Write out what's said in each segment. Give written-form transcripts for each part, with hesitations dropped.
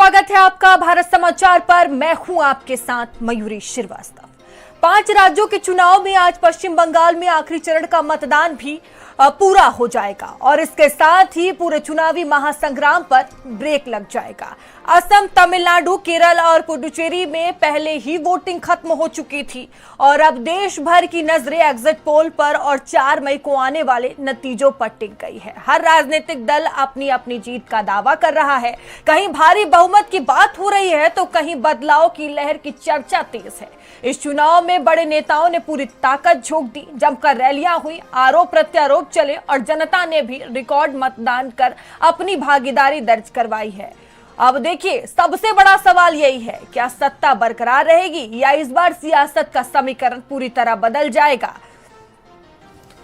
स्वागत है आपका भारत समाचार पर। मैं हूं आपके साथ मयूरी श्रीवास्तव। 5 राज्यों के चुनाव में आज पश्चिम बंगाल में आखिरी चरण का मतदान भी पूरा हो जाएगा और इसके साथ ही पूरे चुनावी महासंग्राम पर ब्रेक लग जाएगा। असम, तमिलनाडु, केरल और पुडुचेरी में पहले ही वोटिंग खत्म हो चुकी थी और अब देश भर की नजरें एग्जिट पोल पर और 4 मई को आने वाले नतीजों पर टिक गई है। हर राजनीतिक दल अपनी अपनी जीत का दावा कर रहा है। कहीं भारी बहुमत की बात हो रही है तो कहीं बदलाव की लहर की चर्चा तेज है। इस चुनाव में बड़े नेताओं ने पूरी ताकत झोंक दी, जमकर रैलियां हुई, आरोप प्रत्यारोप चले और जनता ने भी रिकॉर्ड मतदान कर अपनी भागीदारी दर्ज करवाई है। अब देखिए, सबसे बड़ा सवाल यही है, क्या सत्ता बरकरार रहेगी या इस बार सियासत का समीकरण पूरी तरह बदल जाएगा।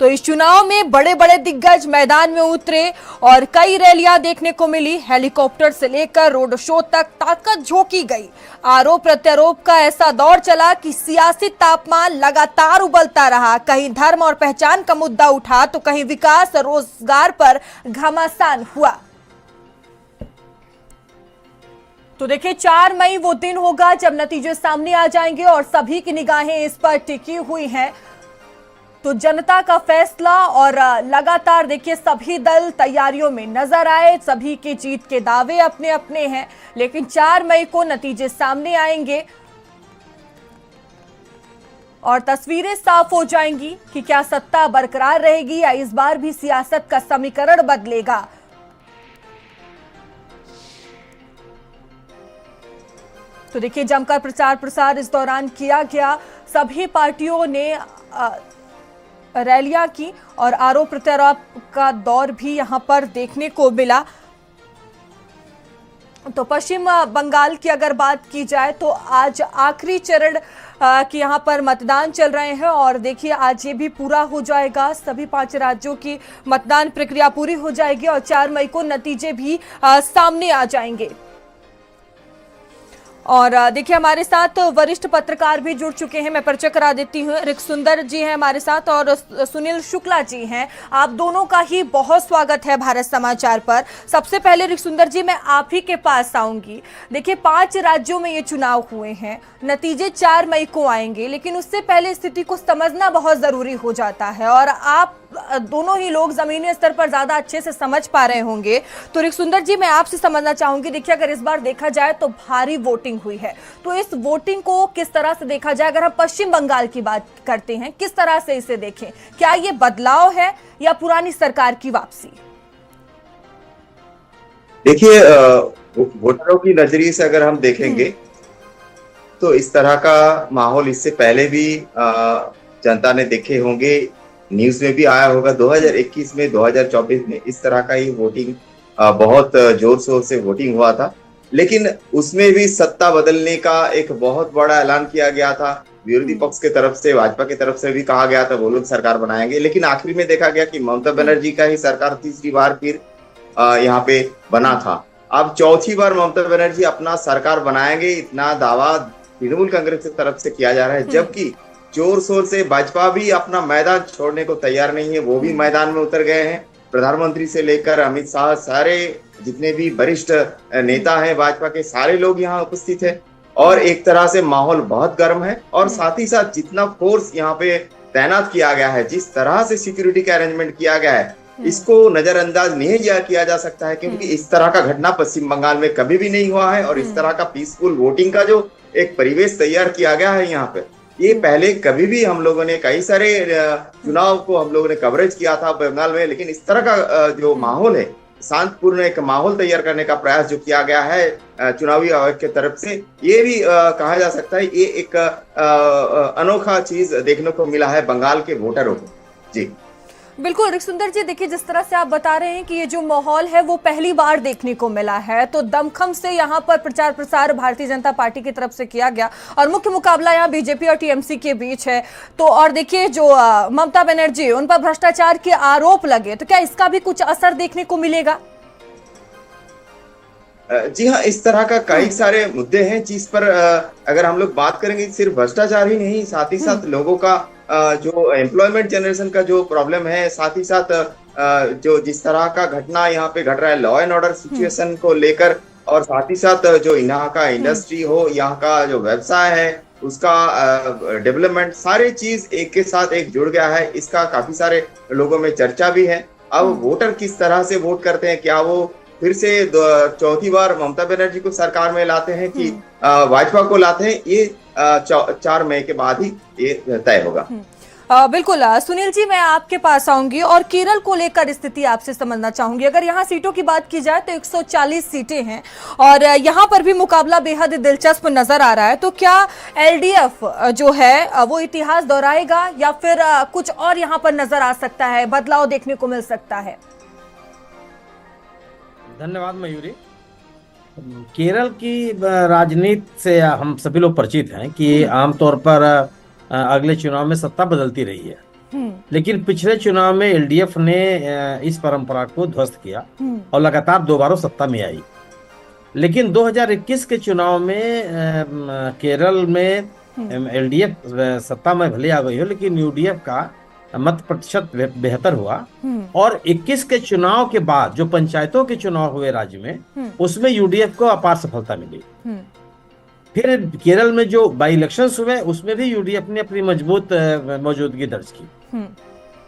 तो इस चुनाव में बड़े बड़े दिग्गज मैदान में उतरे और कई रैलियां देखने को मिली। हेलीकॉप्टर से लेकर रोड शो तक ताकत झोंकी गई। आरोप प्रत्यारोप का ऐसा दौर चला कि सियासी तापमान लगातार उबलता रहा। कहीं धर्म और पहचान का मुद्दा उठा तो कहीं विकास और रोजगार पर घमासान हुआ। तो देखिए, 4 मई वो दिन होगा जब नतीजे सामने आ जाएंगे और सभी की निगाहें इस पर टिकी हुई हैं। तो जनता का फैसला और लगातार देखिए सभी दल तैयारियों में नजर आए। सभी की जीत के दावे अपने अपने हैं, लेकिन 4 मई को नतीजे सामने आएंगे और तस्वीरें साफ हो जाएंगी कि क्या सत्ता बरकरार रहेगी या इस बार भी सियासत का समीकरण बदलेगा। तो देखिए, जमकर प्रचार प्रसार इस दौरान किया गया। सभी पार्टियों ने रैलियां की और आरोप प्रत्यारोप का दौर भी यहां पर देखने को मिला। तो पश्चिम बंगाल की अगर बात की जाए तो आज आखिरी चरण की यहां पर मतदान चल रहे हैं और देखिए आज ये भी पूरा हो जाएगा। सभी 5 राज्यों की मतदान प्रक्रिया पूरी हो जाएगी और 4 मई को नतीजे भी सामने आ जाएंगे। और देखिए, हमारे साथ वरिष्ठ पत्रकार भी जुड़ चुके हैं। मैं परिचय करा देती हूँ। ऋक सुंदर जी हैं हमारे साथ और सुनील शुक्ला जी हैं। आप दोनों का ही बहुत स्वागत है भारत समाचार पर। सबसे पहले ऋक सुंदर जी, मैं आप ही के पास आऊंगी। देखिए, 5 राज्यों में ये चुनाव हुए हैं, नतीजे 4 मई को आएंगे, लेकिन उससे पहले स्थिति को समझना बहुत जरूरी हो जाता है और आप दोनों ही लोग जमीनी स्तर पर ज्यादा अच्छे से समझ पा रहे होंगे। तो ऋक सुंदर जी, मैं आपसे समझना चाहूंगी, देखिए अगर इस बार देखा जाए तो भारी वोटिंग हुई है, तो इस वोटिंग को किस तरह से देखा जाए। अगर हम पश्चिम बंगाल की बात करते हैं, किस तरह से इसे देखें, क्या ये बदलाव है या पुरानी सरकार की वापसी। देखिए, वोटरों की नजरिए से अगर हम देखेंगे तो इस तरह का माहौल इससे पहले भी जनता ने देखे होंगे, न्यूज में भी आया होगा। 2021 में, 2024 में इस तरह का ही वोटिंग बहुत जोर शोर से वोटिंग हुआ था, लेकिन उसमें भी सत्ता बदलने का एक बहुत बड़ा ऐलान किया गया था। विरोधी पक्ष के तरफ से, भाजपा की तरफ से भी कहा गया था वो लोग सरकार बनाएंगे, लेकिन आखिर में देखा गया कि ममता बनर्जी का ही सरकार तीसरी बार फिर यहाँ पे बना था। अब चौथी बार ममता बनर्जी अपना सरकार बनाएंगे, इतना दावा तृणमूल कांग्रेस की तरफ से किया जा रहा है, जबकि जोर शोर से भाजपा भी अपना मैदान छोड़ने को तैयार नहीं है। वो भी मैदान में उतर गए हैं। प्रधानमंत्री से लेकर अमित शाह, सारे जितने भी वरिष्ठ नेता हैं भाजपा के, सारे लोग यहाँ उपस्थित हैं और एक तरह से माहौल बहुत गर्म है। और साथ ही साथ जितना फोर्स यहाँ पे तैनात किया गया है, जिस तरह से सिक्योरिटी का अरेंजमेंट किया गया है, इसको नजरअंदाज नहीं किया जा सकता है, क्योंकि इस तरह का घटना पश्चिम बंगाल में कभी भी नहीं हुआ है। और इस तरह का पीसफुल वोटिंग का जो एक परिवेश तैयार किया गया है यहाँ पे, ये पहले कभी भी हम लोगों ने कई सारे चुनाव को हम लोगों ने कवरेज किया था बंगाल में, लेकिन इस तरह का जो माहौल है, शांतिपूर्ण एक माहौल तैयार करने का प्रयास जो किया गया है चुनावी आयोग की तरफ से, ये भी कहा जा सकता है ये एक अनोखा चीज देखने को मिला है बंगाल के वोटरों को। जी बिल्कुल ऋक सुंदर जी, देखिए जिस तरह से आप बता रहे हैं कि ये जो माहौल है वो पहली बार देखने को मिला है, तो दमखम से यहाँ पर प्रचार प्रसार भारतीय जनता पार्टी की तरफ से किया गया और मुख्य मुकाबला यहाँ बीजेपी और टीएमसी के बीच है। तो और देखिए जो ममता बनर्जी, उन पर भ्रष्टाचार के आरोप लगे, तो क्या इसका भी कुछ असर देखने को मिलेगा। जी हाँ, इस तरह का कई सारे मुद्दे हैं जिस पर अगर हम लोग बात करेंगे, सिर्फ भ्रष्टाचार ही नहीं, साथ ही साथ लोगों का जो एम्प्लॉयमेंट जनरेशन का जो प्रॉब्लम है, साथ ही साथ जो जिस तरह का घटना यहाँ पे घट रहा है लॉ एंड ऑर्डर सिचुएशन को लेकर, और साथ ही साथ जो यहाँ का इंडस्ट्री हो, यहाँ का जो व्यवसाय है उसका डेवलपमेंट, सारी चीज एक के साथ एक जुड़ गया है। इसका काफी सारे लोगों में चर्चा भी है। अब वोटर किस तरह से वोट करते हैं, क्या वो फिर से चौथी बार ममता बनर्जी को सरकार में लाते हैं कि भाजपा को लाते हैं, ये 4 मई के बाद ही ये तय होगा। बिल्कुल सुनील जी, मैं आपके पास आऊंगी और केरल को लेकर स्थिति आपसे समझना चाहूंगी। अगर यहाँ सीटों की बात की जाए तो 140 सीटें हैं और यहाँ पर भी मुकाबला बेहद दिलचस्प नजर आ रहा है। तो क्या एलडीएफ जो है वो इतिहास दोहराएगा या फिर कुछ और यहाँ पर नजर आ सकता है, बदलाव देखने को मिल सकता है? धन्यवाद मयूरी। केरल की राजनीति से हम सभी लोग परिचित हैं कि आमतौर पर अगले चुनाव में सत्ता बदलती रही है, लेकिन पिछले चुनाव में एलडीएफ ने इस परंपरा को ध्वस्त किया और लगातार 2 बार सत्ता में आई। लेकिन 2021 के चुनाव में केरल में एलडीएफ सत्ता में भले आ गई हो, लेकिन यूडीएफ का मत प्रतिशत बेहतर हुआ। और 21 के चुनाव के बाद जो पंचायतों के चुनाव हुए राज्य में, उसमें यूडीएफ को अपार सफलता मिली। फिर केरल में जो बाई इलेक्शंस हुए उसमें भी यूडीएफ ने अपनी मजबूत मौजूदगी दर्ज की।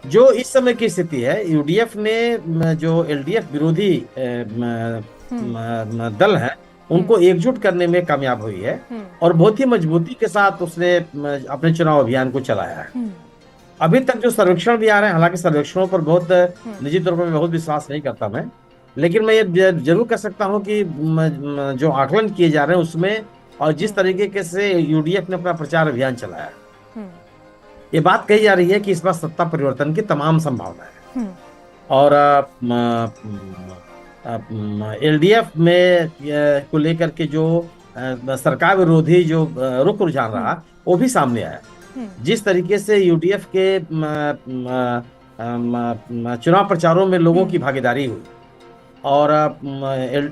जो इस समय की स्थिति है, यूडीएफ ने जो एलडीएफ विरोधी दल है उनको एकजुट करने में कामयाब हुई है और बहुत ही मजबूती के साथ उसने अपने चुनाव अभियान को चलाया है। अभी तक जो सर्वेक्षण भी आ रहे हैं, हालांकि सर्वेक्षणों पर बहुत निजी तौर पर बहुत विश्वास नहीं करता मैं, लेकिन मैं ये जरूर कह सकता हूं कि जो आकलन किए जा रहे हैं उसमें और जिस तरीके से यूडीएफ ने अपना प्रचार अभियान चलाया, ये बात कही जा रही है कि इस बार सत्ता परिवर्तन की तमाम संभावना है। और एलडीएफ में को लेकर के जो सरकार विरोधी जो रुख रुझान रहा वो भी सामने आया। जिस तरीके से यूडीएफ के चुनाव प्रचारों में लोगों की भागीदारी हुई और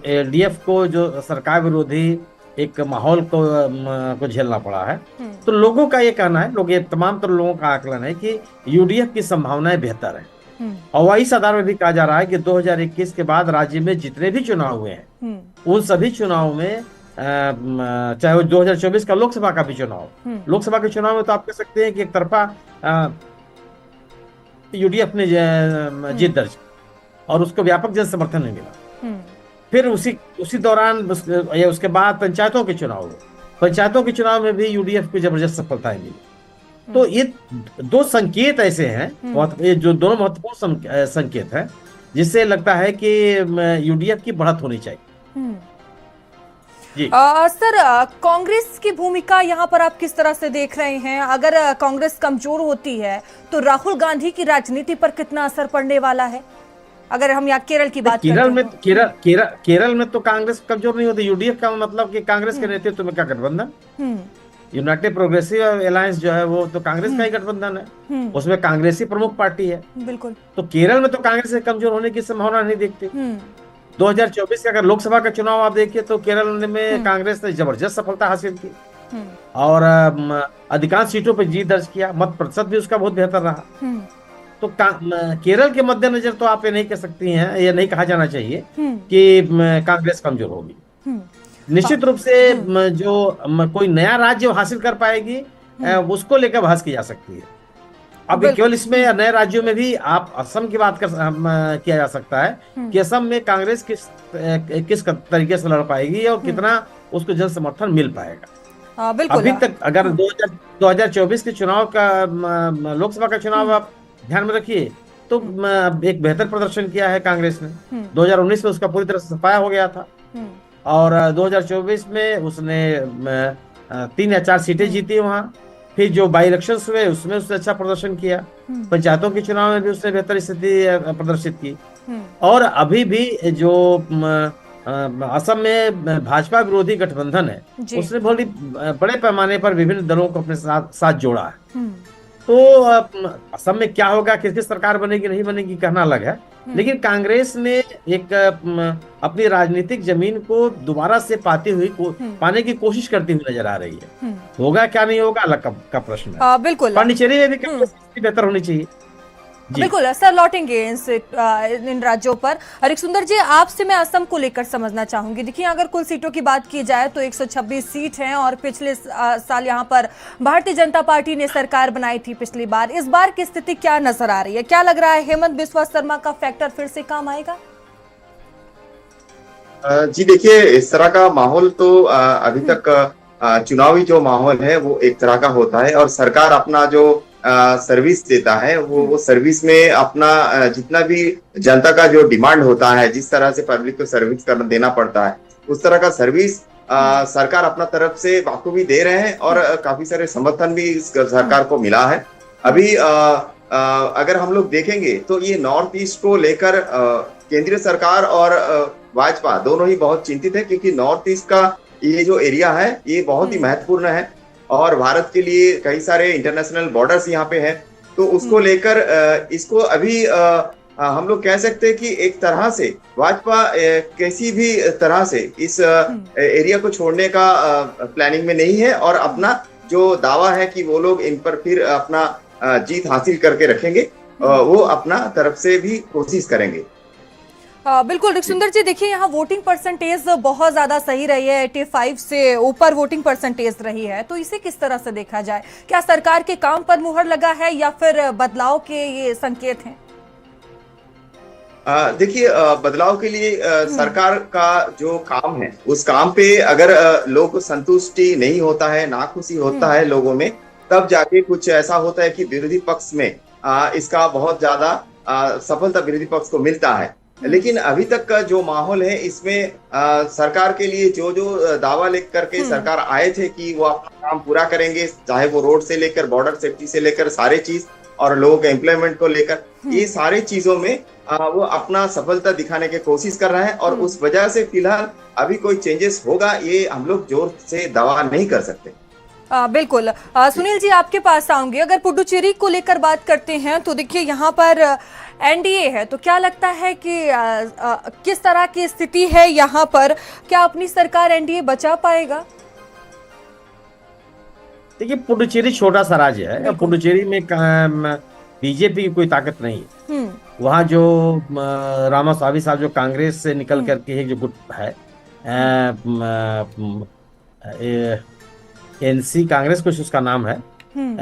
एलडीएफ को जो सरकार विरोधी एक माहौल को झेलना पड़ा है, तो लोगों का ये कहना है, लोग ये तमाम तरह लोगों का आकलन है कि यूडीएफ की संभावनाएं बेहतर है। और इस आधार में भी कहा जा रहा है कि 2021 के बाद राज्य में जितने भी चुनाव हुए हैं उन सभी चुनाव में, चाहे वो 2024 का लोकसभा का भी चुनाव, लोकसभा के चुनाव में तो आप कह सकते हैं कि एक तरफा यूडीएफ ने जीत दर्ज और उसको व्यापक जन समर्थन नहीं मिला। फिर उसी दौरान उसके बाद पंचायतों के चुनाव हुए, पंचायतों के चुनाव में भी यूडीएफ को जबरदस्त सफलताएं मिली। तो ये 2 संकेत ऐसे हैं, ये जो दोनों महत्वपूर्ण संकेत हैं, जिससे लगता है कि यूडीएफ की बढ़त होनी चाहिए। सर, कांग्रेस की भूमिका यहाँ पर आप किस तरह से देख रहे हैं? अगर कांग्रेस कमजोर होती है तो राहुल गांधी की राजनीति पर कितना असर पड़ने वाला है? अगर हम यहाँ केरल की बात केरल में तो कांग्रेस कमजोर नहीं होती। यूडीएफ का मतलब कि कांग्रेस के नेतृत्व में क्या गठबंधन, यूनाइटेड प्रोग्रेसिव अलायंस जो है वो तो कांग्रेस का ही गठबंधन है, उसमें कांग्रेस ही प्रमुख पार्टी है। बिल्कुल। तो केरल में तो कांग्रेस के कमजोर होने की संभावना नहीं देखती। 2024 के अगर लोकसभा का चुनाव आप देखिए तो केरल में कांग्रेस ने जबरदस्त सफलता हासिल की और अधिकांश सीटों पर जीत दर्ज किया, मत प्रतिशत भी उसका बहुत बेहतर रहा। तो केरल के मद्देनजर तो आप ये नहीं कह सकती हैं, ये नहीं कहा जाना चाहिए कि कांग्रेस कमजोर होगी। निश्चित रूप से जो कोई नया राज्य हासिल कर पाएगी उसको लेकर बहस की जा सकती है। अब केवल इसमें नए राज्यों में भी आप असम की बात किया जा सकता है कि असम में कांग्रेस किस तरीके से लड़ पाएगी और कितना उसको जन समर्थन मिल पाएगा। अभी तक अगर 2024 के चुनाव का, लोकसभा का चुनाव आप ध्यान में रखिए तो एक बेहतर प्रदर्शन किया है कांग्रेस ने। 2019 में उसका पूरी तरह से सफाया हो गया था और 2024 में उसने 3 या 4 सीटें जीती वहां। फिर जो बाई इलेक्शंस हुए उसमें उसने अच्छा प्रदर्शन किया, पंचायतों के चुनाव में भी उसने बेहतर स्थिति प्रदर्शित की। और अभी भी जो असम में भाजपा विरोधी गठबंधन है उसने बहुत बड़े पैमाने पर विभिन्न दलों को अपने साथ जोड़ा है। तो असम में क्या होगा, किसकी सरकार बनेगी नहीं बनेगी कहना अलग है, लेकिन कांग्रेस ने एक अपनी राजनीतिक जमीन को दोबारा से पाने की कोशिश करती हुई नजर आ रही है। होगा क्या नहीं होगा अलग का प्रश्न है। बिल्कुल। पांडिचेरी में भी बेहतर होनी चाहिए। बिल्कुल सर, लौटेंगे इन राज्यों पर। हरीश सुंदर जी, आपसे मैं असम को लेकर समझना चाहूंगी। देखिए, अगर कुल सीटों की बात की जाए तो 126 सीट हैं और पिछले साल यहां पर भारतीय जनता पार्टी ने सरकार बनाई थी पिछली बार। इस बार की स्थिति क्या नजर आ रही है? क्या लग रहा है हेमंत बिस्वा शर्मा का फैक्टर फिर से काम आएगा? जी देखिए, इस तरह का माहौल तो अभी तक चुनावी जो माहौल है वो एक तरह का होता है, और सरकार अपना जो सर्विस देता है वो सर्विस में अपना जितना भी जनता का जो डिमांड होता है, जिस तरह से पब्लिक को सर्विस करना देना पड़ता है, उस तरह का सर्विस सरकार अपना तरफ से बाखूबी दे रहे हैं, और काफी सारे समर्थन भी इस सरकार को मिला है। अभी अगर हम लोग देखेंगे तो ये नॉर्थ ईस्ट को लेकर केंद्रीय सरकार और भाजपा दोनों ही बहुत चिंतित है, क्योंकि नॉर्थ ईस्ट का ये जो एरिया है ये बहुत ही महत्वपूर्ण है, और भारत के लिए कई सारे इंटरनेशनल बॉर्डर्स यहाँ पे हैं। तो उसको लेकर इसको अभी हम लोग कह सकते हैं कि एक तरह से भाजपा किसी भी तरह से इस एरिया को छोड़ने का प्लानिंग में नहीं है, और अपना जो दावा है कि वो लोग इन पर फिर अपना जीत हासिल करके रखेंगे, वो अपना तरफ से भी कोशिश करेंगे। बिल्कुल हरीश सुंदर जी, देखिए यहाँ वोटिंग परसेंटेज बहुत ज्यादा सही रही है, 85 से ऊपर वोटिंग परसेंटेज रही है। तो इसे किस तरह से देखा जाए? क्या सरकार के काम पर मुहर लगा है या फिर बदलाव के ये संकेत हैं? देखिए, बदलाव के लिए सरकार का जो काम है उस काम पे अगर लोग संतुष्टि नहीं होता है, नाखुशी होता है लोगों में, तब जाके कुछ ऐसा होता है कि विरोधी पक्ष में इसका बहुत ज्यादा सफलता विरोधी पक्ष को मिलता है। लेकिन अभी तक का जो माहौल है इसमें सरकार के लिए जो जो दावा लेकर के सरकार आए थे कि वो अपना काम पूरा करेंगे, चाहे वो रोड से लेकर बॉर्डर सेफ्टी से लेकर सारे चीज, और लोगों के एम्प्लॉयमेंट को लेकर, ये सारी चीजों में वो अपना सफलता दिखाने की कोशिश कर रहे हैं, और उस वजह से फिलहाल अभी कोई चेंजेस होगा ये हम लोग जोर से दावा नहीं कर सकते। बिल्कुल। सुनील जी, आपके पास आऊंगी। अगर पुडुचेरी को लेकर बात करते हैं तो देखिए यहाँ पर एनडीए है, तो क्या लगता है कि किस तरह की स्थिति है यहाँ पर? क्या अपनी सरकार एनडीए बचा पाएगा? देखिए, पुडुचेरी छोटा सा राज्य है, पुडुचेरी में बीजेपी की कोई ताकत नहीं है। वहाँ जो रामास्वामी साहब जो कांग्रेस से निकल करके एक जो गुट है, एनसी कांग्रेस कुछ उसका नाम है,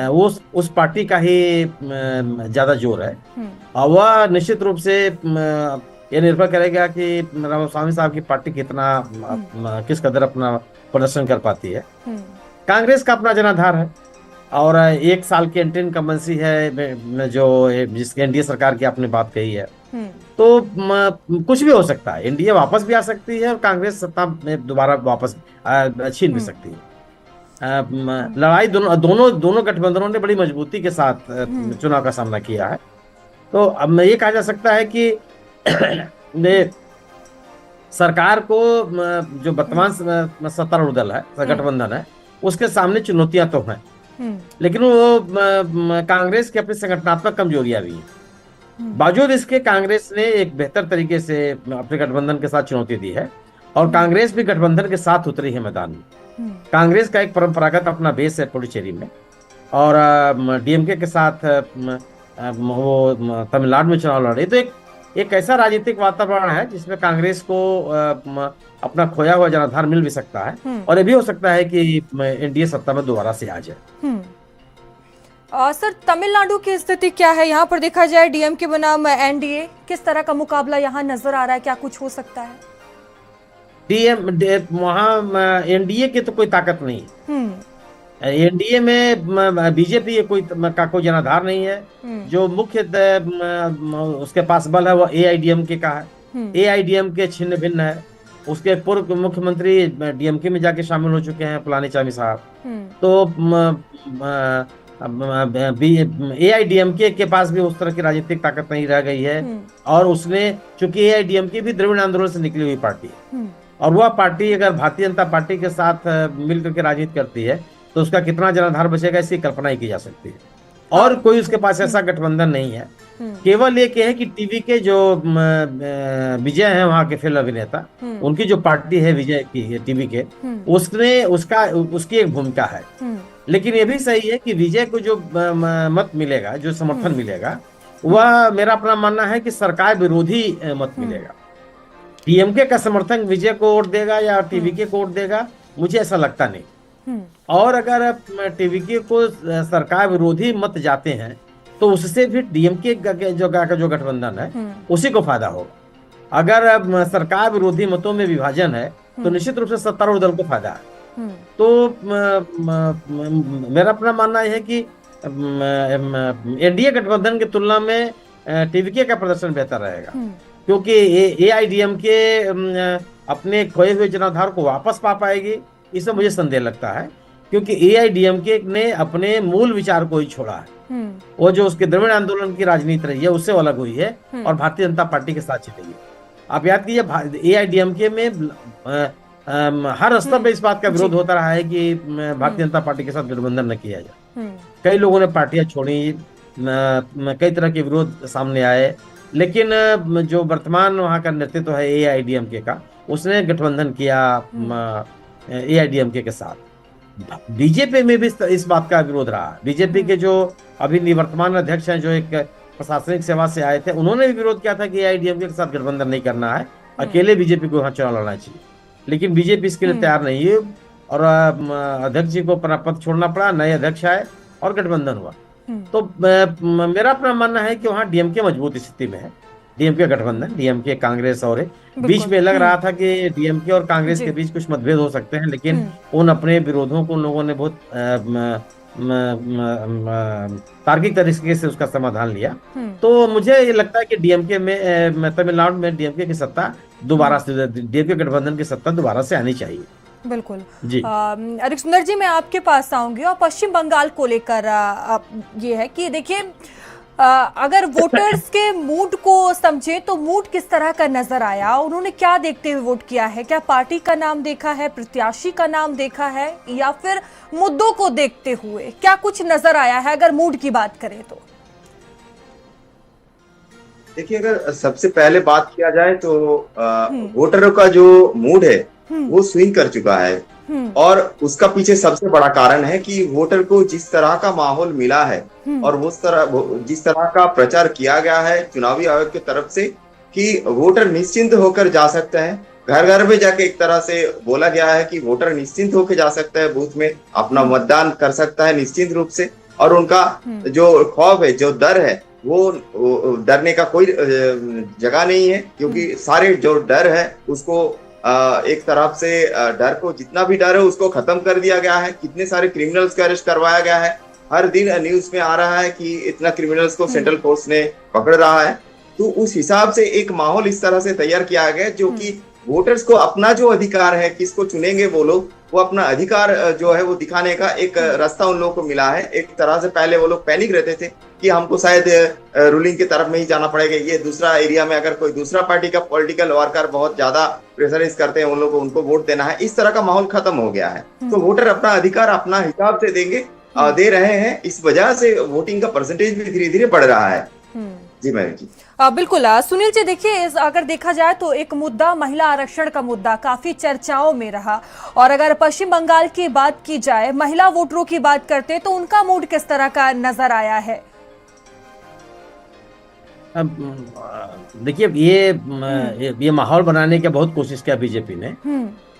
वो उस पार्टी का ही ज्यादा जोर है, और वह निश्चित रूप से ये निर्भर करेगा कि रामास्वामी साहब की पार्टी कितना किस कदर अपना प्रदर्शन कर पाती है। कांग्रेस का अपना जनाधार है, और 1 साल की एंटी इनकम्बेंसी है जो जिसकी एनडीए सरकार की आपने बात कही है, तो कुछ भी हो सकता है। एनडीए वापस भी आ सकती है और कांग्रेस सत्ता में दोबारा वापस छीन भी सकती है। लड़ाई दोनों गठबंधनों ने बड़ी मजबूती के साथ चुनाव का सामना किया है। तो अब ये कहा जा सकता है कि सरकार को जो वर्तमान सत्तारूढ़ दल है, गठबंधन है, उसके सामने चुनौतियां तो हैं, लेकिन वो कांग्रेस की अपनी संगठनात्मक कमजोरियां भी हैं। बावजूद इसके कांग्रेस ने एक बेहतर तरीके से अपने गठबंधन के साथ चुनौती दी है, और कांग्रेस भी गठबंधन के साथ उतरी है मैदान में। कांग्रेस का एक परंपरागत अपना बेस है पुडुचेरी में, और डीएमके के साथ वो तमिलनाडु में चुनाव लड़े। तो एक ऐसा राजनीतिक वातावरण है जिसमें कांग्रेस को अपना खोया हुआ जनाधार मिल भी सकता है, और ये भी हो सकता है कि एनडीए सत्ता में दोबारा से आ जाए। सर, तमिलनाडु की स्थिति क्या है? यहाँ पर देखा जाए डीएमके बनाम एनडीए, किस तरह का मुकाबला यहाँ नजर आ रहा है? क्या कुछ हो सकता है? वहाँ एनडीए की तो कोई ताकत नहीं है। एनडीए में बीजेपी का कोई जनाधार नहीं है। जो मुख्य उसके पास बल है वो एआईडीएमके का है। एआईडीएमके छिन्न भिन्न है। उसके पूर्व मुख्यमंत्री डीएमके में जाके शामिल हो चुके हैं, पलानीचामी साहब। तो एआईडीएमके के पास भी उस तरह की राजनीतिक ताकत नहीं रह गई है, और उसने, चूंकि एआईडीएमके भी द्रविड़ आंदोलन से निकली हुई पार्टी है, और वह पार्टी अगर भारतीय जनता पार्टी के साथ मिलकर के राजनीति करती है तो उसका कितना जनाधार बचेगा इसकी कल्पना ही की जा सकती है। और कोई उसके पास ऐसा गठबंधन नहीं है। केवल एक है कि टीवी के जो विजय है वहाँ के फिल्म अभिनेता, उनकी जो पार्टी है विजय की टीवी के, उसकी एक भूमिका है। लेकिन ये भी सही है कि विजय को जो मत मिलेगा, जो समर्थन मिलेगा, वह मेरा अपना मानना है कि सरकार विरोधी मत मिलेगा। डीएमके का समर्थक विजय को वोट देगा या टीवीके को वोट देगा, मुझे ऐसा लगता नहीं। और अगर टीवीके को सरकार विरोधी मत जाते हैं तो उससे फिर डीएमके जो गठबंधन है उसी को फायदा होगा। अगर सरकार विरोधी मतों में विभाजन है तो निश्चित रूप से सत्तारूढ़ दल को फायदा है। तो मेरा अपना मानना यह है कि एनडीए गठबंधन की तुलना में टीवीके का प्रदर्शन बेहतर रहेगा, क्योंकि एआईडीएमके अपने खोए हुए जनाधार को वापस पा पाएगी, इसमें मुझे संदेह लगता है, क्योंकि एआईडीएमके ने अपने मूल विचार को ही छोड़ा है। वो जो उसके द्रविड़ आंदोलन की राजनीति रही है उससे अलग हुई है और भारतीय जनता पार्टी के साथ चली है। आप याद कीजिए एआईडीएमके में हर स्तर पर इस बात का विरोध होता रहा है कि भारतीय जनता पार्टी के साथ गठबंधन न किया जाए। कई लोगों ने पार्टियां छोड़ी, कई तरह के विरोध सामने आए, लेकिन जो वर्तमान वहां का नेतृत्व है एआईडीएमके का, उसने गठबंधन किया एआईडीएमके के साथ। बीजेपी में भी इस बात का विरोध रहा। बीजेपी के जो अभी निवर्तमान अध्यक्ष हैं, जो एक प्रशासनिक सेवा से आए थे, उन्होंने भी विरोध किया था कि एआईडीएमके के साथ गठबंधन नहीं करना है, अकेले बीजेपी को वहां चुनाव लड़ना चाहिए। लेकिन बीजेपी इसके लिए तैयार नहीं है और अध्यक्ष जी को अपना पद छोड़ना पड़ा, नए अध्यक्ष आए और गठबंधन हुआ। तो मेरा अपना मानना है कि वहाँ डीएमके मजबूत स्थिति में है, डीएमके गठबंधन, डीएमके कांग्रेस, और बीच में लग रहा था कि डीएमके और कांग्रेस के बीच कुछ मतभेद हो सकते हैं, लेकिन उन अपने विरोधों को उन लोगों ने बहुत तार्किक तरीके से उसका समाधान लिया। तो मुझे ये लगता है कि डीएमके में, तमिलनाडु में डीएमके की सत्ता दोबारा से, डीएमके गठबंधन की सत्ता दोबारा से आनी चाहिए। बिल्कुल जी। अरिक सुंदर जी, मैं आपके पास आऊंगी और पश्चिम बंगाल को लेकर ये है कि देखिए, अगर वोटर्स के मूड को समझे तो मूड किस तरह का नजर आया, उन्होंने क्या देखते हुए वोट किया है? क्या पार्टी का नाम देखा है, प्रत्याशी का नाम देखा है, या फिर मुद्दों को देखते हुए क्या कुछ नजर आया है, अगर मूड की बात करें तो? देखिए, अगर सबसे पहले बात किया जाए तो वोटरों का जो मूड है वो स्विंग कर चुका है, और उसका पीछे सबसे बड़ा कारण है कि वोटर को जिस तरह का माहौल मिला है और जिस तरह का प्रचार किया गया है चुनावी आयोग की तरफ से कि वोटर निश्चिंत होकर जा सकते हैं, घर घर में जाके एक तरह से बोला गया है कि वोटर निश्चिंत होकर जा सकता है, बूथ में अपना मतदान कर सकता है निश्चिंत रूप से, और उनका जो खौफ है, जो डर है, वो डरने का कोई जगह नहीं है, क्योंकि सारे जो डर है उसको एक तरफ से डर को, जितना भी डर है उसको खत्म कर दिया गया है। कितने सारे क्रिमिनल्स का अरेस्ट करवाया गया है, हर दिन न्यूज में आ रहा है कि इतना क्रिमिनल्स को सेंट्रल फोर्स ने पकड़ रहा है। तो उस हिसाब से एक माहौल इस तरह से तैयार किया गया जो कि वोटर्स को अपना जो अधिकार है, किसको चुनेंगे वो लोग, वो अपना अधिकार जो है वो दिखाने का एक रास्ता उन लोगों को मिला है। एक तरह से पहले वो लोग पैनिक रहते थे कि हमको शायद रूलिंग की तरफ में ही जाना पड़ेगा, ये दूसरा एरिया में अगर कोई दूसरा पार्टी का पॉलिटिकल वर्कर बहुत ज्यादा प्रेशराइज करते हैं उन लोगों को, उनको वोट देना है, इस तरह का माहौल खत्म हो गया है। तो वोटर अपना अधिकार अपना हिसाब से देंगे, दे रहे हैं, इस वजह से वोटिंग का परसेंटेज भी धीरे धीरे बढ़ रहा है। जी मैम जी। बिल्कुल सुनील जी, देखिए, अगर देखा जाए तो एक मुद्दा महिला आरक्षण का मुद्दा काफी चर्चाओं में रहा, और अगर पश्चिम बंगाल की बात की जाए, महिला वोटरों की बात करते तो उनका मूड किस तरह का नजर आया है? देखिए, ये माहौल बनाने की बहुत कोशिश किया बीजेपी ने,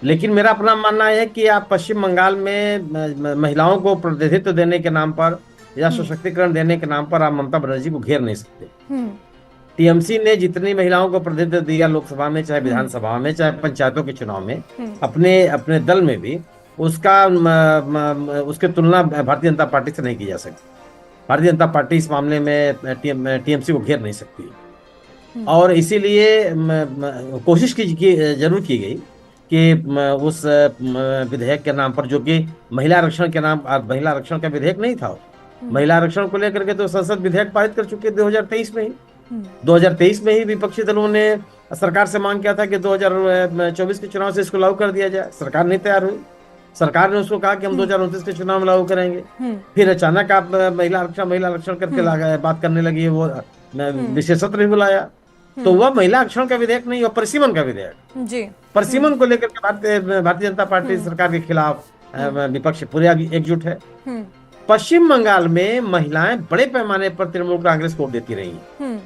लेकिन मेरा अपना मानना है कि आप पश्चिम बंगाल में महिलाओं को प्रतिनिधित्व देने के नाम पर या सशक्तिकरण देने के नाम पर आप ममता बनर्जी को घेर नहीं सकते। टीएमसी ने जितनी महिलाओं को प्रतिनिधित्व दिया लोकसभा में, चाहे विधानसभा में, चाहे पंचायतों के चुनाव में, अपने दल में भी, उसकी तुलना भारतीय जनता पार्टी से नहीं की जा सकती। भारतीय जनता पार्टी इस मामले में टीएमसी को घेर नहीं सकती, और इसीलिए कोशिश जरूर की गई कि उस विधेयक के नाम पर, जो कि महिला आरक्षण के नाम, महिला आरक्षण का विधेयक नहीं था, महिला आरक्षण को लेकर के तो संसद विधेयक पारित कर चुके 2023 में ही। 2023 में ही विपक्षी दलों ने सरकार से मांग किया था कि 2024 के चुनाव से इसको लागू कर दिया जाए, सरकार नहीं तैयार हुई। सरकार ने उसको कहा कि हम 2029 के चुनाव में लागू करेंगे, फिर अचानक आप महिला आरक्षण करके बात करने लगी, वो विशेष सत्र भी बुलाया। तो वह महिला आरक्षण का विधेयक नहीं, वह परिसीमन का विधेयक जी, परिसीमन को लेकर के भारतीय जनता पार्टी सरकार के खिलाफ विपक्ष पूरे एकजुट है। पश्चिम बंगाल में महिलाएं बड़े पैमाने पर तृणमूल कांग्रेस को वोट देती रही हैं।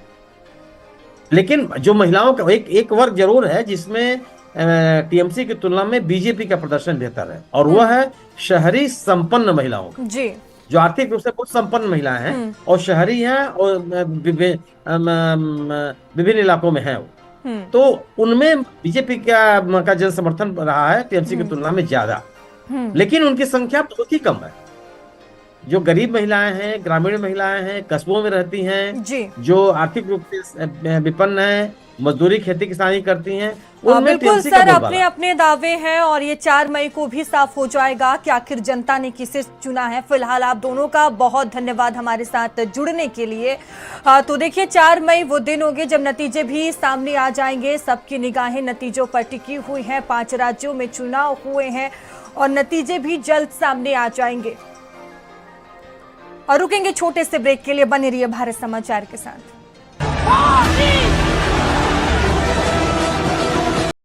लेकिन जो महिलाओं का एक वर्ग जरूर है जिसमें टीएमसी की तुलना में बीजेपी का प्रदर्शन बेहतर है, और वह है शहरी संपन्न महिलाओं का, जी, जो आर्थिक रूप से बहुत संपन्न महिलाएं हैं और शहरी हैं और विभिन्न इलाकों में हैं वो। तो उनमें बीजेपी का जन समर्थन रहा है टीएमसी की तुलना में ज्यादा, लेकिन उनकी संख्या बहुत ही कम है। जो गरीब महिलाएं हैं, ग्रामीण महिलाएं हैं, कस्बों में रहती हैं, जो आर्थिक रूप से विपन्न है, मजदूरी खेती किसानी करती हैं, बिल्कुल सर, अपने अपने दावे हैं और ये 4 मई को भी साफ हो जाएगा कि आखिर जनता ने किसे चुना है। फिलहाल आप दोनों का बहुत धन्यवाद हमारे साथ जुड़ने के लिए। तो देखिए 4 मई वो दिन होंगे जब नतीजे भी सामने आ जाएंगे। सबकी निगाहें नतीजों पर टिकी हुई हैं। 5 राज्यों में चुनाव हुए हैं और नतीजे भी जल्द सामने आ जाएंगे। और रुकेंगे छोटे से ब्रेक के लिए, बने रहिए भारत समाचार के साथ।